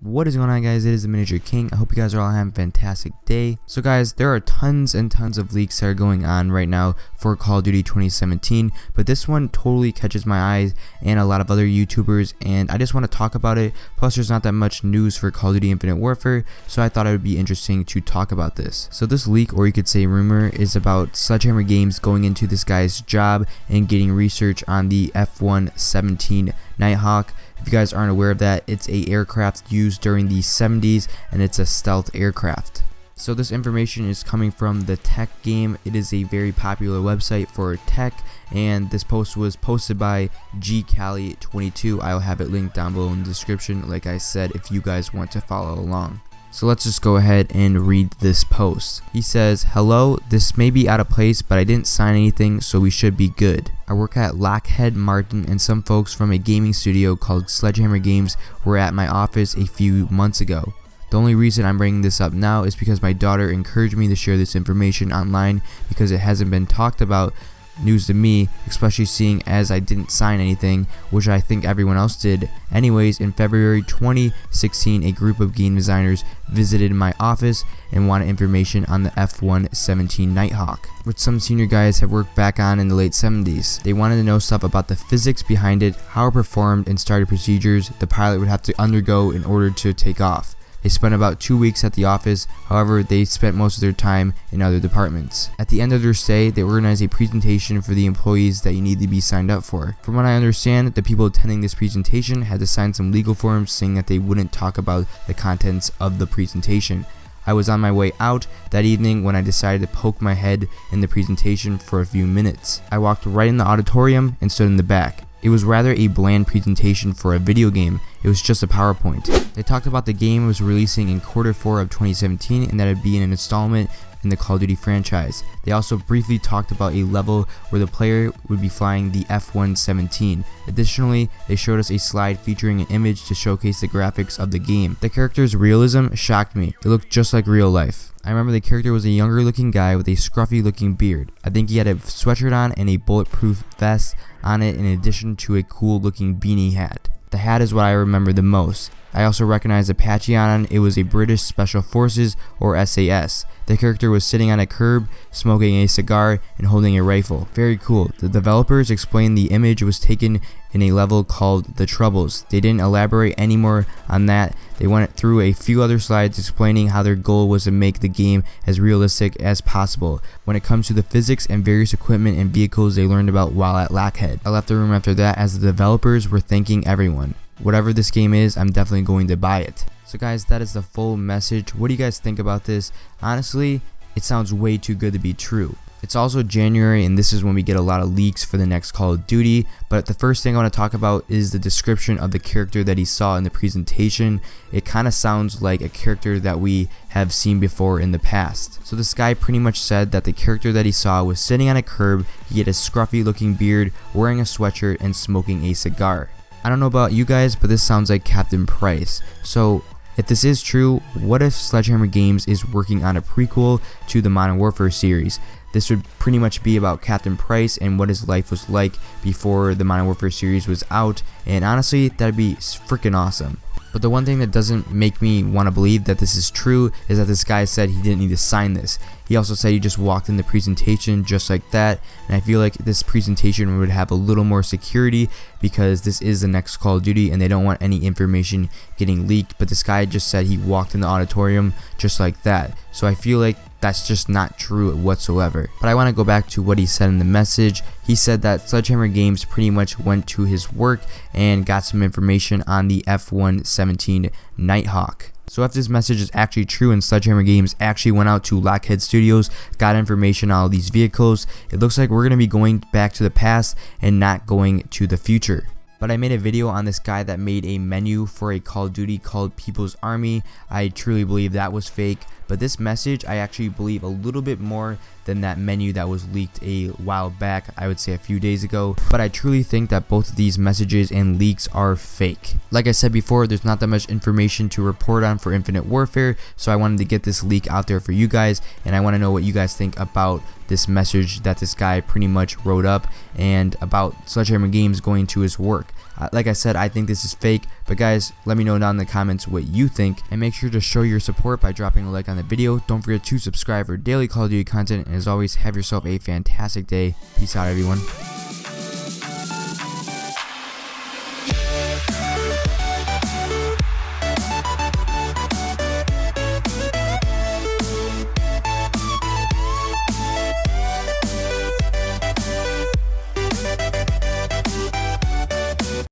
What is going on, guys? It is the Miniature King. I hope you guys are all having a fantastic day. So guys, there are tons and tons of leaks that are going on right now for Call of Duty 2017, but this one totally catches my eyes and a lot of other YouTubers, and I just want to talk about it. Plus there's not that much news for Call of Duty Infinite Warfare, so I thought it would be interesting to talk about this. So this leak, or you could say rumor, is about Sledgehammer Games going into this guy's job and getting research on the F-117 Nighthawk. If you guys aren't aware of that, it's a aircraft used during the 70s and it's a stealth aircraft. So this information is coming from the Tech Game. It is a very popular website for tech, and this post was posted by GCali22. I'll have it linked down below in the description, like I said, if you guys want to follow along. So let's just go ahead and read this post. He says, "Hello, this may be out of place, but I didn't sign anything, so we should be good. I work at Lockheed Martin, and some folks from a gaming studio called Sledgehammer Games were at my office a few months ago. The only reason I'm bringing this up now is because my daughter encouraged me to share this information online because it hasn't been talked about. News to me, especially seeing as I didn't sign anything, which I think everyone else did. Anyways, in February 2016, a group of game designers visited my office and wanted information on the F-117 Nighthawk, which some senior guys have worked back on in the late 70s. They wanted to know stuff about the physics behind it, how it performed, and started procedures the pilot would have to undergo in order to take off. They spent about 2 weeks at the office, however they spent most of their time in other departments. At the end of their stay, they organized a presentation for the employees that you need to be signed up for. From what I understand, the people attending this presentation had to sign some legal forms saying that they wouldn't talk about the contents of the presentation. I was on my way out that evening when I decided to poke my head in the presentation for a few minutes. I walked right in the auditorium and stood in the back. It was rather a bland presentation for a video game. It was just a PowerPoint. They talked about the game was releasing in Q4 of 2017 and that it would be an installment in the Call of Duty franchise. They also briefly talked about a level where the player would be flying the F-117. Additionally, they showed us a slide featuring an image to showcase the graphics of the game. The character's realism shocked me. It looked just like real life. I remember the character was a younger looking guy with a scruffy looking beard. I think he had a sweatshirt on and a bulletproof vest on it in addition to a cool looking beanie hat. The hat is what I remember the most. I also recognized the patchy on it. It was a British Special Forces, or SAS. The character was sitting on a curb, smoking a cigar and holding a rifle. Very cool. The developers explained the image was taken in a level called The Troubles. They didn't elaborate any more on that. They went through a few other slides explaining how their goal was to make the game as realistic as possible when it comes to the physics and various equipment and vehicles they learned about while at Lockheed. I left the room after that as the developers were thanking everyone. Whatever this game is, I'm definitely going to buy it." So guys, that is the full message. What do you guys think about this? Honestly, it sounds way too good to be true. It's also January, and this is when we get a lot of leaks for the next Call of Duty, but the first thing I want to talk about is the description of the character that he saw in the presentation. It kind of sounds like a character that we have seen before in the past. So this guy pretty much said that the character that he saw was sitting on a curb, he had a scruffy looking beard, wearing a sweatshirt, and smoking a cigar. I don't know about you guys, but this sounds like Captain Price. So if this is true, what if Sledgehammer Games is working on a prequel to the Modern Warfare series? This would pretty much be about Captain Price and what his life was like before the Modern Warfare series was out, and honestly, that'd be freaking awesome. But the one thing that doesn't make me want to believe that this is true is that this guy said he didn't need to sign this. He also said he just walked in the presentation just like that, and I feel like this presentation would have a little more security because this is the next Call of Duty and they don't want any information getting leaked, but this guy just said he walked in the auditorium just like that. So I feel like that's just not true whatsoever. But I want to go back to what he said in the message. He said that Sledgehammer Games pretty much went to his work and got some information on the F-117 Nighthawk. So if this message is actually true and Sledgehammer Games actually went out to Lockheed Studios, got information on all these vehicles, it looks like we're going to be going back to the past and not going to the future. But I made a video on this guy that made a menu for a Call of Duty called People's Army. I truly believe that was fake, but this message I actually believe a little bit more than that menu that was leaked a while back, I would say a few days ago. But I truly think that both of these messages and leaks are fake. Like I said before, there's not that much information to report on for Infinite Warfare, so I wanted to get this leak out there for you guys, and I want to know what you guys think about this message that this guy pretty much wrote up and about Sledgehammer Games going to his work. Like I said, I think this is fake, but guys, let me know down in the comments what you think, and make sure to show your support by dropping a like on the video. Don't forget to subscribe for daily Call of Duty content, and as always, have yourself a fantastic day. Peace out, everyone.